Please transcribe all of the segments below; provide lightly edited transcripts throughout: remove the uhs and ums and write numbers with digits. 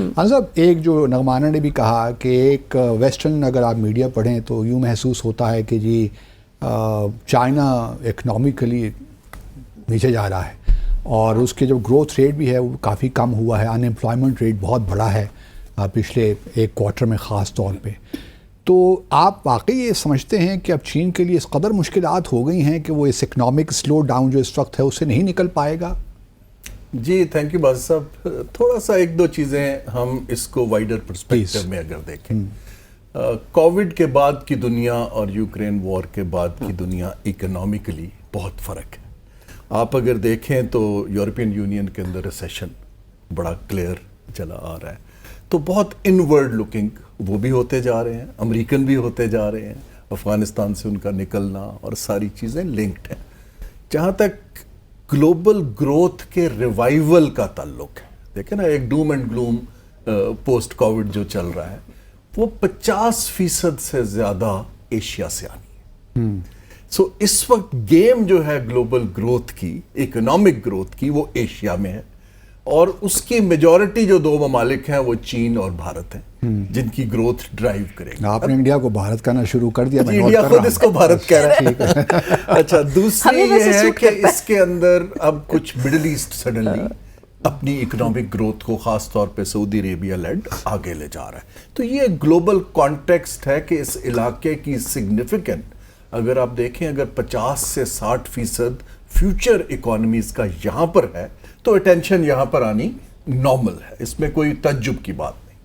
ہاں صاحب، ایک جو نغمانہ نے بھی کہا کہ ایک ویسٹرن اگر آپ میڈیا پڑھیں تو یوں محسوس ہوتا ہے کہ جی چائنا اکنامکلی نیچے جا رہا ہے اور اس کے جو گروتھ ریٹ بھی ہے وہ کافی کم ہوا ہے، ان امپلائمنٹ ریٹ بہت بڑا ہے پچھلے ایک کوارٹر میں خاص طور پہ. تو آپ واقعی یہ سمجھتے ہیں کہ اب چین کے لیے اس قدر مشکلات ہو گئی ہیں کہ وہ اس اکنامک سلو ڈاؤن جو اس وقت ہے اس سے نہیں نکل پائے گا؟ جی تھینک یو باسط صاحب. تھوڑا سا ایک دو چیزیں ہم اس کو وائڈر پرسپیکٹو میں اگر دیکھیں. کووڈ کے بعد کی دنیا اور یوکرین وار کے بعد کی دنیا اکنامکلی بہت فرق ہے. آپ اگر دیکھیں تو یورپین یونین کے اندر ریسیشن بڑا کلیئر چلا آ رہا ہے، تو بہت انورڈ لکنگ وہ بھی ہوتے جا رہے ہیں، امریکن بھی ہوتے جا رہے ہیں، افغانستان سے ان کا نکلنا اور ساری چیزیں لنکڈ ہیں. جہاں تک گلوبل گروتھ کے ریوائیول کا تعلق ہے، دیکھیں نا ایک ڈوم اینڈ گلوم پوسٹ کووڈ جو چل رہا ہے وہ 50% سے زیادہ ایشیا سے آنی ہے. سو اس وقت گیم جو ہے گلوبل گروتھ کی، اکنامک گروتھ کی، وہ ایشیا میں ہے اور اس کی میجورٹی جو دو ممالک ہیں وہ چین اور بھارت ہیں جن کی گروتھ ڈرائیو کرے گا. آپ نے انڈیا کو بھارت کہنا شروع کر دیا. انڈیا خود اس کو بھارت کہہ رہا ہے. اچھا، دوسری یہ ہے کہ اس کے اندر اب کچھ مڈل ایسٹ سڈنلی اپنی اکنامک گروتھ کو خاص طور پہ سعودی عربیہ لیڈ آگے لے جا رہا ہے. تو یہ گلوبل کانٹیکسٹ ہے کہ اس علاقے کی سگنیفیکنٹ اگر آپ دیکھیں، اگر 50 سے 60% فیوچر اکانومیز کا یہاں پر ہے تو اٹینشن یہاں پر آنی نارمل ہے، اس میں کوئی تعجب کی بات نہیں.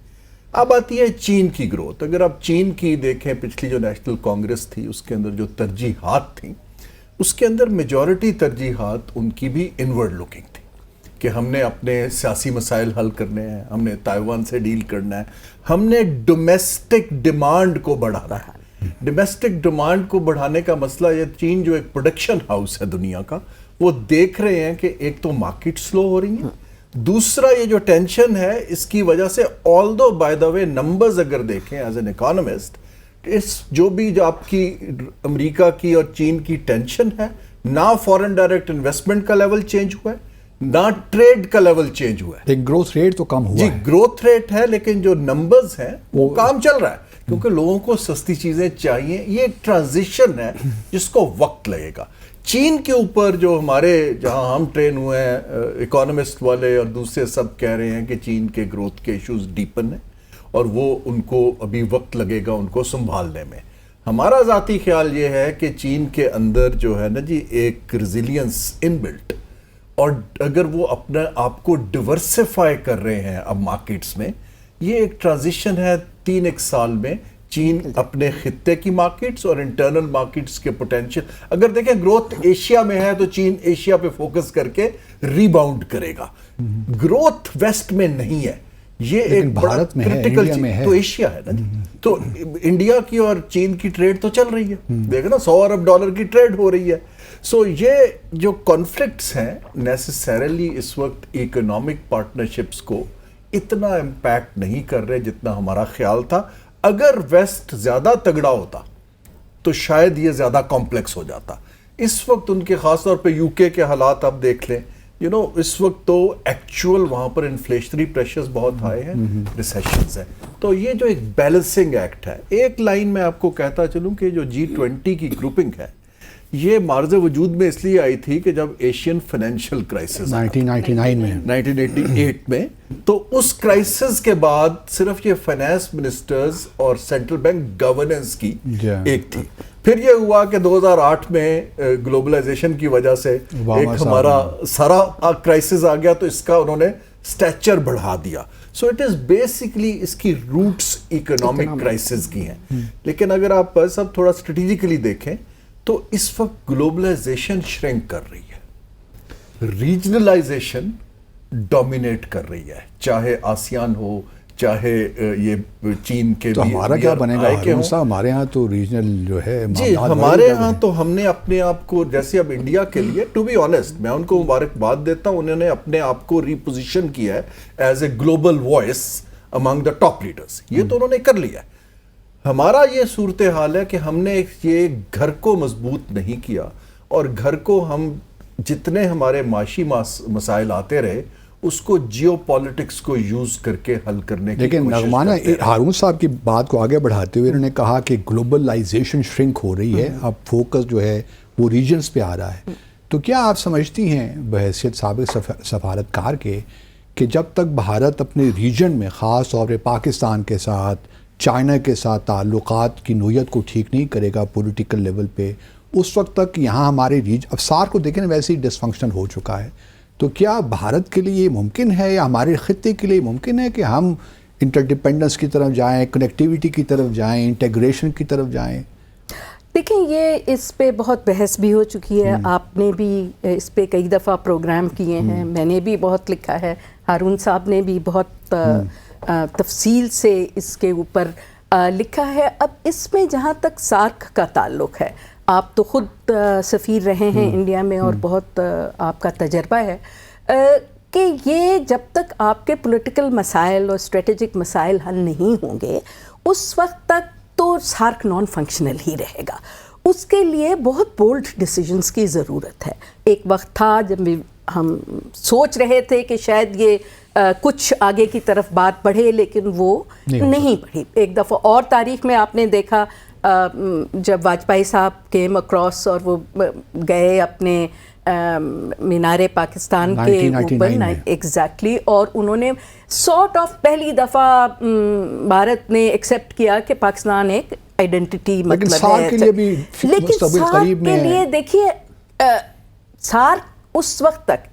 اب آتی ہے چین کی گروتھ. اگر آپ چین کی دیکھیں، پچھلی جو نیشنل کانگریس تھی اس کے اندر جو ترجیحات تھیں اس کے اندر میجورٹی ترجیحات ان کی بھی انورڈ لکنگ تھی کہ ہم نے اپنے سیاسی مسائل حل کرنے ہیں، ہم نے تائیوان سے ڈیل کرنا ہے، ہم نے ڈومیسٹک ڈیمانڈ کو بڑھانا ہے. ڈومیسٹک ڈیمانڈ کو بڑھانے کا مسئلہ یہ، چین جو ایک پروڈکشن ہاؤس ہے دنیا کا، وہ دیکھ رہے ہیں کہ ایک تو مارکیٹ سلو ہو رہی ہیں، دوسرا یہ جو ٹینشن ہے اس کی وجہ سے آلدو بائی دا وے نمبرز اگر دیکھیں ایز این اکانومسٹ، اس جو بھی آپ کی امریکہ کی اور چین کی ٹینشن ہے، نہ فورن ڈائریکٹ انویسٹمنٹ کا لیول چینج ہوا ہے نہ ٹریڈ کا لیول چینج ہوا ہے. گروتھ ریٹ تو کم ہوا جی ہے. گروتھ ریٹ ہے لیکن جو نمبرز ہیں وہ کام چل رہا ہے کیونکہ لوگوں کو سستی چیزیں چاہیے. یہ ایک ٹرانزیشن ہے جس کو وقت لگے گا. چین کے اوپر جو ہمارے جہاں ہم ٹرین ہوئے ہیں اکانومسٹ والے اور دوسرے سب کہہ رہے ہیں کہ چین کے گروتھ کے ایشوز ڈیپن ہیں اور وہ ان کو ابھی وقت لگے گا ان کو سنبھالنے میں. ہمارا ذاتی خیال یہ ہے کہ چین کے اندر جو ہے نا جی ایک ریزیلینس ان بلٹ، اور اگر وہ اپنے آپ کو ڈیورسیفائی کر رہے ہیں اب مارکیٹس میں، یہ ایک ٹرانزیشن ہے 3 سال میں. چین اپنے خطے کی مارکیٹس اور انٹرنل مارکیٹس کے پوٹینشیل اگر دیکھیں، گروتھ ایشیا میں ہے تو چین ایشیا پہ فوکس کر کے ری باؤنڈ کرے گا. گروتھ ویسٹ میں نہیں ہے، یہ ایک بڑا کرٹیکل چیز تو ایشیا ہے نا جی. تو انڈیا کی اور چین کی ٹریڈ تو چل رہی ہے، دیکھیں نا $100 ارب کی ٹریڈ ہو رہی ہے. سو یہ جو کانفلکٹس ہیں نیسیسریلی اس وقت اکنامک پارٹنرشپس کو اتنا امپیکٹ نہیں کر رہے جتنا ہمارا خیال تھا. اگر ویسٹ زیادہ تگڑا ہوتا تو شاید یہ زیادہ کمپلیکس ہو جاتا. اس وقت ان کے خاص طور پہ یو کے حالات آپ دیکھ لیں، اس وقت تو ایکچوئل وہاں پر انفلیشنری پریشرز بہت ہائی ہیں، ریسیشنز ہیں. تو یہ جو ایک بیلنسنگ ایکٹ ہے، ایک لائن میں آپ کو کہتا چلوں کہ جو G20 کی گروپنگ ہے یہ مارز وجود میں اس لیے آئی تھی کہ جب ایشین فائنینشیل کرائسس 1988 میں، تو اس کرائسس کے بعد صرف یہ فائنانس منسٹرز اور سینٹرل بینک گورننس کی ایک تھی. پھر یہ ہوا کہ 2008 میں گلوبلائزیشن کی وجہ سے ایک ہمارا سارا کرائسس آ گیا تو اس کا انہوں نے سٹیچر بڑھا دیا. سو اٹ از بیسکلی اس کی روٹس اکنامک کرائسس کی ہیں. لیکن اگر آپ سب تھوڑا اسٹریٹجیکلی دیکھیں تو اس وقت گلوبلائزیشن شرنک کر رہی ہے، ریجنلائزیشن ڈومینیٹ کر رہی ہے، چاہے آسیان ہو چاہے یہ چین کے. تو ہمارا کیا بنے گا ہمارے ہاں تو ریجنل جو ہے جی ہمارے ہاں تو ہم نے اپنے آپ کو جیسے اب انڈیا کے لیے ٹو بی آنیسٹ میں ان کو مبارکباد دیتا ہوں، انہوں نے اپنے آپ کو ریپوزیشن کیا ہے as a global voice among the top leaders. یہ تو انہوں نے کر لیا ہے. ہمارا یہ صورتحال ہے کہ ہم نے یہ گھر کو مضبوط نہیں کیا اور گھر کو ہم جتنے ہمارے معاشی مسائل آتے رہے اس کو جیو پالیٹکس کو یوز کر کے حل کرنے کی لیکن کوشش نغمہ کرتے ہیں. ہارون صاحب کی بات کو آگے بڑھاتے ہوئے انہوں نے کہا کہ گلوبلائزیشن شرنک ہو رہی ہے, اب فوکس جو ہے وہ ریجنز پہ آ رہا ہے. تو کیا آپ سمجھتی ہیں بحیثیت سابق سفارتکار کے کہ جب تک بھارت اپنے ریجن میں خاص طور پہ پاکستان کے ساتھ, چائنا کے ساتھ تعلقات کی نوعیت کو ٹھیک نہیں کرے گا پولیٹیکل لیول پہ, اس وقت تک یہاں ہمارے اب سار کو دیکھیں ویسے ہی ڈسفنکشن ہو چکا ہے. تو کیا بھارت کے لیے یہ ممکن ہے یا ہمارے خطے کے لیے ممکن ہے کہ ہم انٹرڈیپینڈنس کی طرف جائیں, کنیکٹیویٹی کی طرف جائیں, انٹیگریشن کی طرف جائیں؟ دیکھیں یہ اس پہ بہت بحث بھی ہو چکی ہے, آپ نے بھی اس پہ کئی دفعہ پروگرام کیے ہیں, میں نے بھی بہت لکھا ہے, ہارون صاحب نے بھی بہت تفصیل سے اس کے اوپر لکھا ہے. اب اس میں جہاں تک سارک کا تعلق ہے, آپ تو خود سفیر رہے ہیں انڈیا میں اور بہت آپ کا تجربہ ہے کہ یہ جب تک آپ کے پولیٹیکل مسائل اور اسٹریٹجک مسائل حل نہیں ہوں گے اس وقت تک تو سارک نان فنکشنل ہی رہے گا. اس کے لیے بہت بولڈ ڈیسیجنز کی ضرورت ہے. ایک وقت تھا جب ہم سوچ رہے تھے کہ شاید یہ کچھ آگے کی طرف بات بڑھے, لیکن وہ نہیں بڑھی. ایک دفعہ اور تاریخ میں آپ نے دیکھا جب واجپئی صاحب کیم اکراس اور وہ گئے اپنے مینار پاکستان کے اوپر, ایگزیکٹلی, اور انہوں نے سارٹ آف پہلی دفعہ بھارت نے ایکسیپٹ کیا کہ پاکستان ایک آئیڈینٹی مطلب ہے. لیکن سارک کے لیے دیکھیے, سارک اس وقت تک,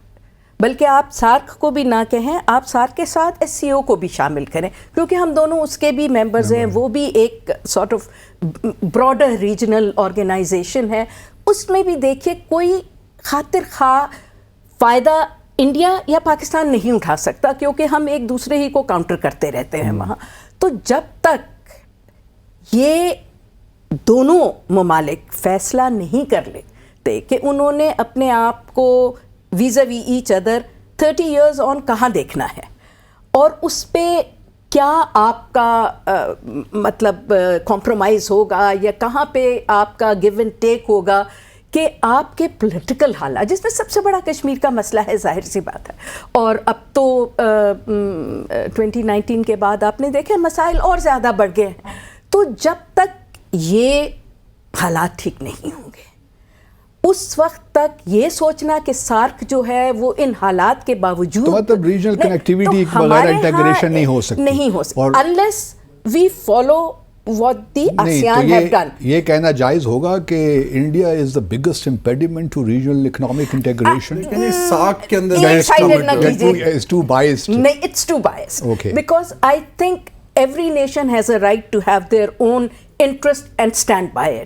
بلکہ آپ سارک کو بھی نہ کہیں, آپ سارک کے ساتھ ایس سی او کو بھی شامل کریں کیونکہ ہم دونوں اس کے بھی ممبرز ہیں, وہ بھی ایک sort of broader regional organisation ہے. اس میں بھی دیکھیے کوئی خاطر خواہ فائدہ انڈیا یا پاکستان نہیں اٹھا سکتا کیونکہ ہم ایک دوسرے ہی کو کاؤنٹر کرتے رہتے ہیں وہاں. تو جب تک یہ دونوں ممالک فیصلہ نہیں کر لیتے کہ انہوں نے اپنے آپ کو ویزاوی ایچ ادر 30 ایئرز آن کہاں دیکھنا ہے اور اس پہ کیا آپ کا مطلب کمپرومائز ہوگا یا کہاں پہ آپ کا گیو اینڈ ٹیک ہوگا, کہ آپ کے پولیٹیکل حالات, جس میں سب سے بڑا کشمیر کا مسئلہ ہے, ظاہر سی بات ہے, اور اب تو 2019 کے بعد آپ نے دیکھے مسائل اور زیادہ بڑھ گئے ہیں. تو جب تک یہ حالات ٹھیک نہیں ہوں گے اس وقت تک یہ سوچنا کہ سارک جو ہے وہ ان حالات کے باوجود مطلب ریجنل کنیکٹیویٹی بغیر انٹیگریشن نہیں ہو سکتی unless we follow what the ASEAN have done. یہ کہنا جائز ہوگا کہ India is the biggest impediment to regional economic integration. ساک کے اندر It's too biased. نہیں, it's too biased. Okay. Because I think every nation has a right to have their own interest and stand by it.